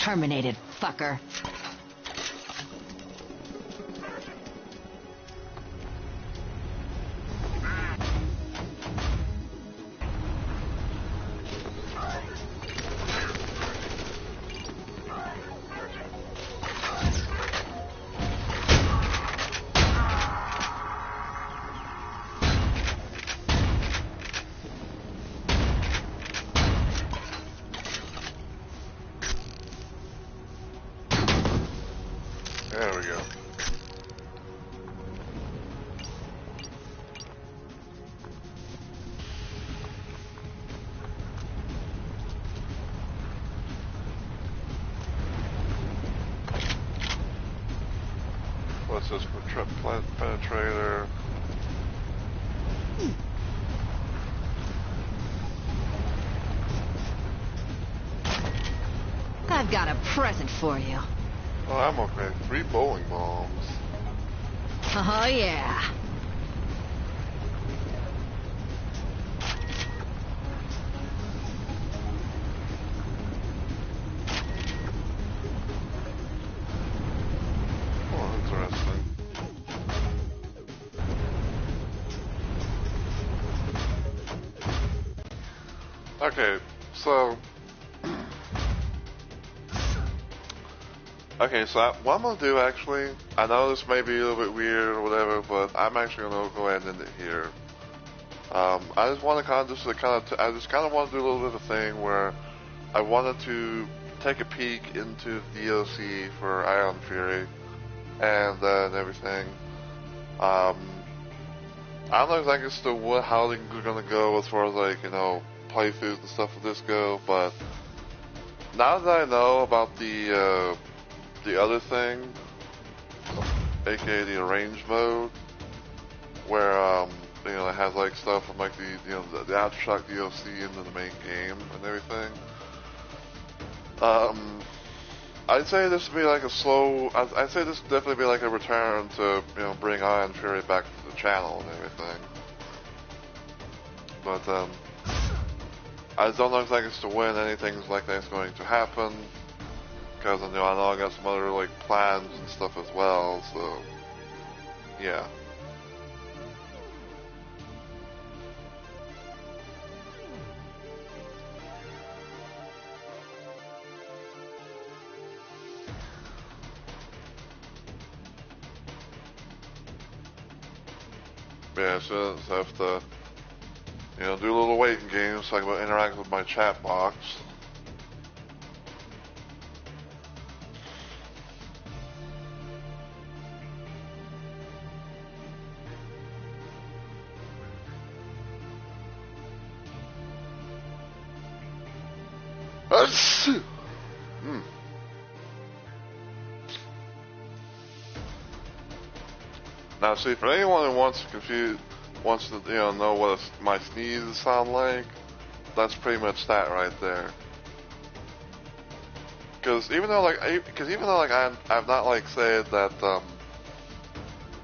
[SPEAKER 6] terminated, fucker.
[SPEAKER 1] There we go. What's this? Penetrator.
[SPEAKER 6] I've got a present for you.
[SPEAKER 1] Oh, I'm okay. 3 bowling bombs.
[SPEAKER 6] Oh, yeah.
[SPEAKER 1] Oh, interesting. Okay, so... Okay, so what I'm gonna do actually, I know this may be a little bit weird or whatever, but I'm actually gonna go ahead and end it here. I just want to kind of I just kind of want to do a little bit of a thing where I wanted to take a peek into the DLC for Ion Fury and everything. I don't know exactly still how things are gonna go as far as like, you know, playthroughs and stuff with this go, but now that I know about the other thing, aka the arranged mode, where you know, it has like stuff from like the Aftershock DLC into the main game and everything. I'd say this would be like a slow. I'd say this would definitely be like a return to, you know, bring Ion Fury back to the channel and everything. But I just don't know exactly as to when anything like that's going to happen. Because I know I got some other like plans and stuff as well, so yeah. Yeah, so I have to, you know, do a little waiting game so I can interact with my chat box. Hmm. Now, see, for anyone who wants to, you know what my sneezes sound like, that's pretty much that right there. Because even though I've not like said that,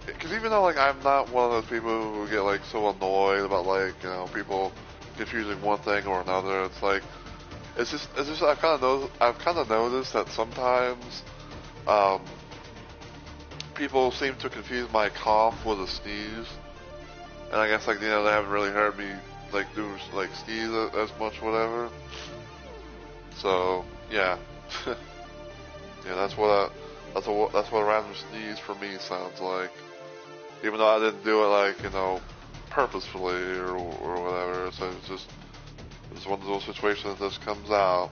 [SPEAKER 1] because even though like I'm not one of those people who get like so annoyed about like, you know, people confusing one thing or another, it's like it's just I've kind of noticed that sometimes people seem to confuse my cough with a sneeze, and I guess like, you know, they haven't really heard me like do like sneeze as much, whatever. So yeah, yeah, that's what a random sneeze for me sounds like. Even though I didn't do it like, you know, purposefully or whatever. So it's one of those situations that just comes out.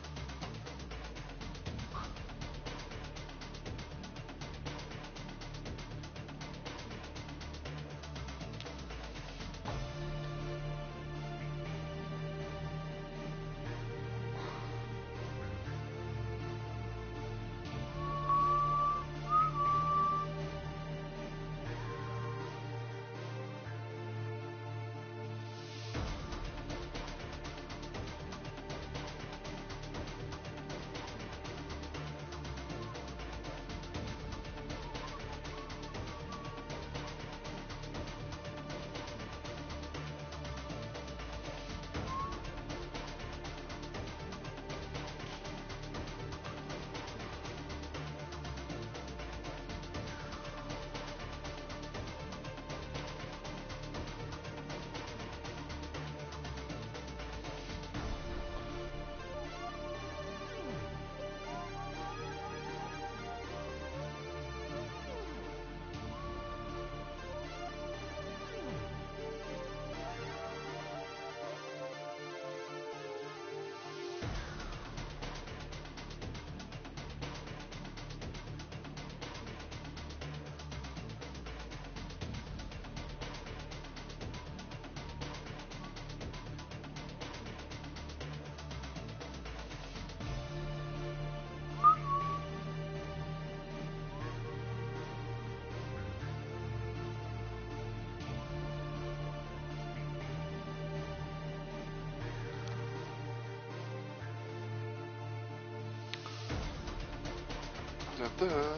[SPEAKER 1] Da-da-da.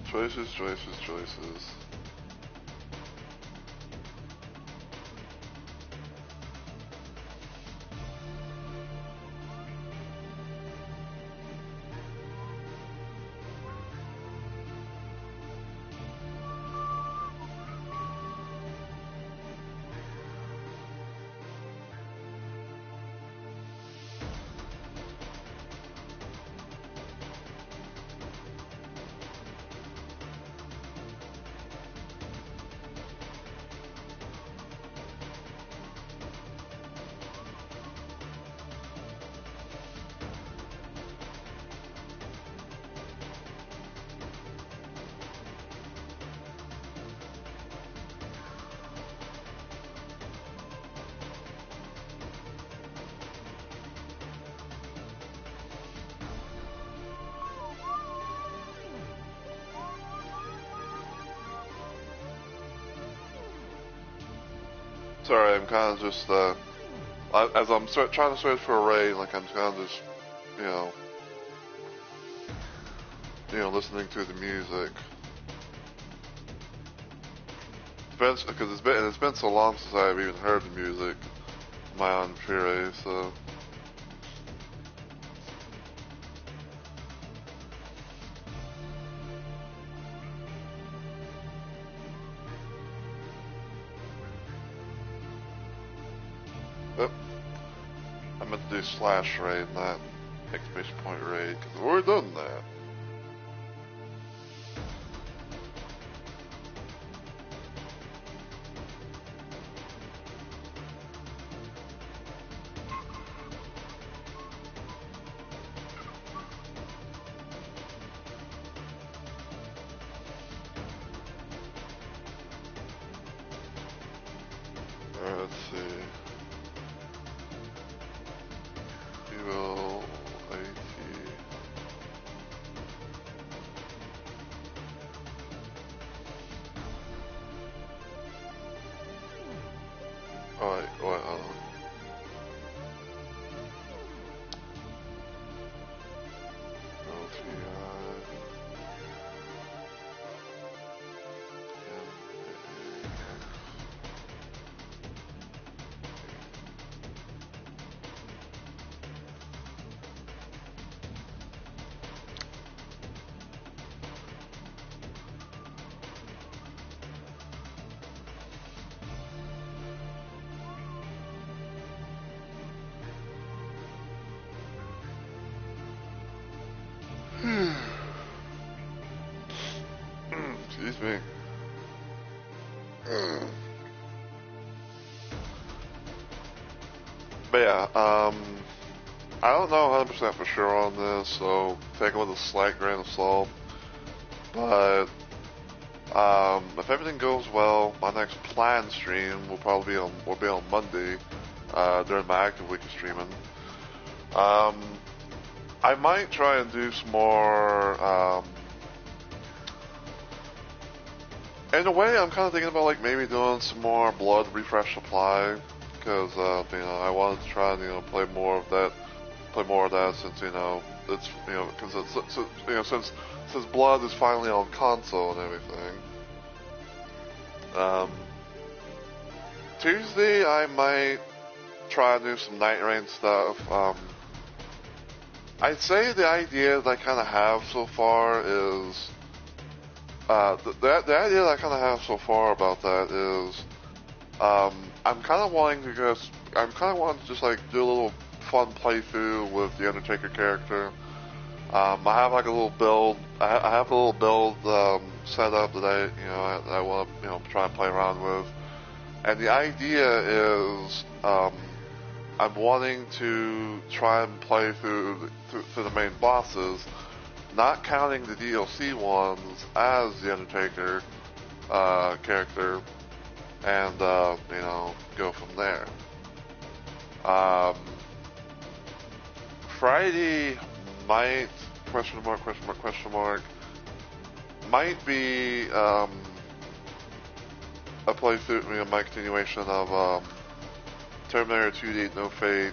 [SPEAKER 1] Choices, choices, choices. Sorry, I'm kind of just, as I'm trying to search for a raid, like I'm kind of just, you know, listening to the music. Because it's been so long since I've even heard the music on my own Puree, so. Yep. I meant to do slash raid, not exclamation point raid, because I've already done that. Alright, let's see. We will IT. Alright, what, Excuse me. But yeah, I don't know 100% for sure on this, so take it with a slight grain of salt. But if everything goes well, my next planned stream will probably be on Monday during my active week of streaming. I might try and do some more. In a way, I'm kind of thinking about like maybe doing some more blood refresh supply, because I wanted to try and play more of that since it's because since blood is finally on console and everything. Tuesday I might try to do some Night Rain stuff. I'd say the idea that I kind of have so far is the idea that I kind of have so far about that is I'm kind of wanting to just like do a little fun playthrough with the Undertaker character. I have like a little build. I have a little build set up that I want to try and play around with. And the idea is I'm wanting to try and play through the main bosses, not counting the DLC ones as the Undertaker character, and go from there. Friday might question mark might be a playthrough, my continuation of Terminator 2 Date No Fate.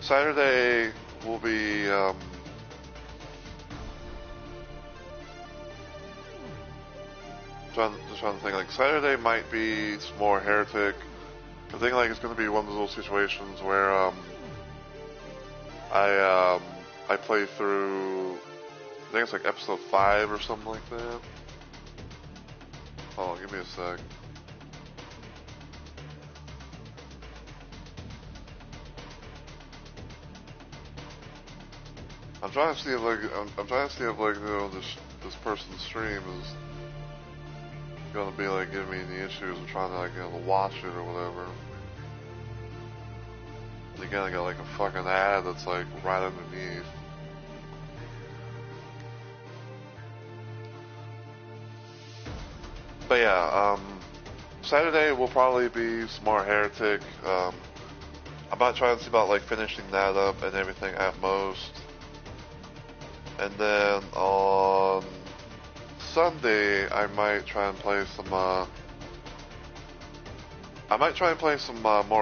[SPEAKER 1] Saturday will be trying to think, like Saturday might be some more Heretic. I think like it's going to be one of those situations where I play through, I think it's like episode 5 or something like that. Hold on, give me a sec. I'm trying to see if this person's stream is gonna be like giving me any issues of trying to like watch it or whatever. And again, I got like a fucking ad that's like right underneath. But yeah, Saturday will probably be some more Heretic. I might try and see about like finishing that up and everything at most. And then on Sunday, I might try and play some more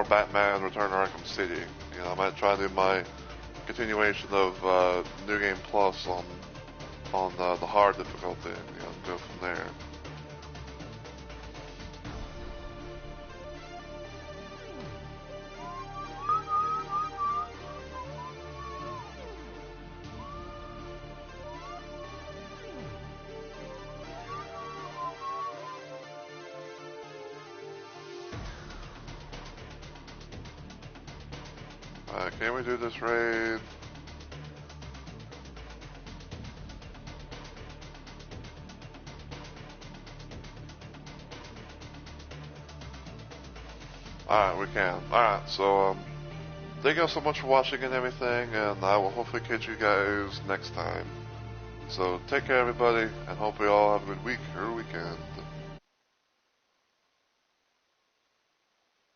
[SPEAKER 1] Batman Return to Arkham City. I might try to do my continuation of New Game Plus on the hard difficulty, and go from there. Can we do this raid? Alright, we can. Alright, so, thank you all so much for watching and everything, and I will hopefully catch you guys next time. So, take care everybody, and hope we all have a good week or weekend.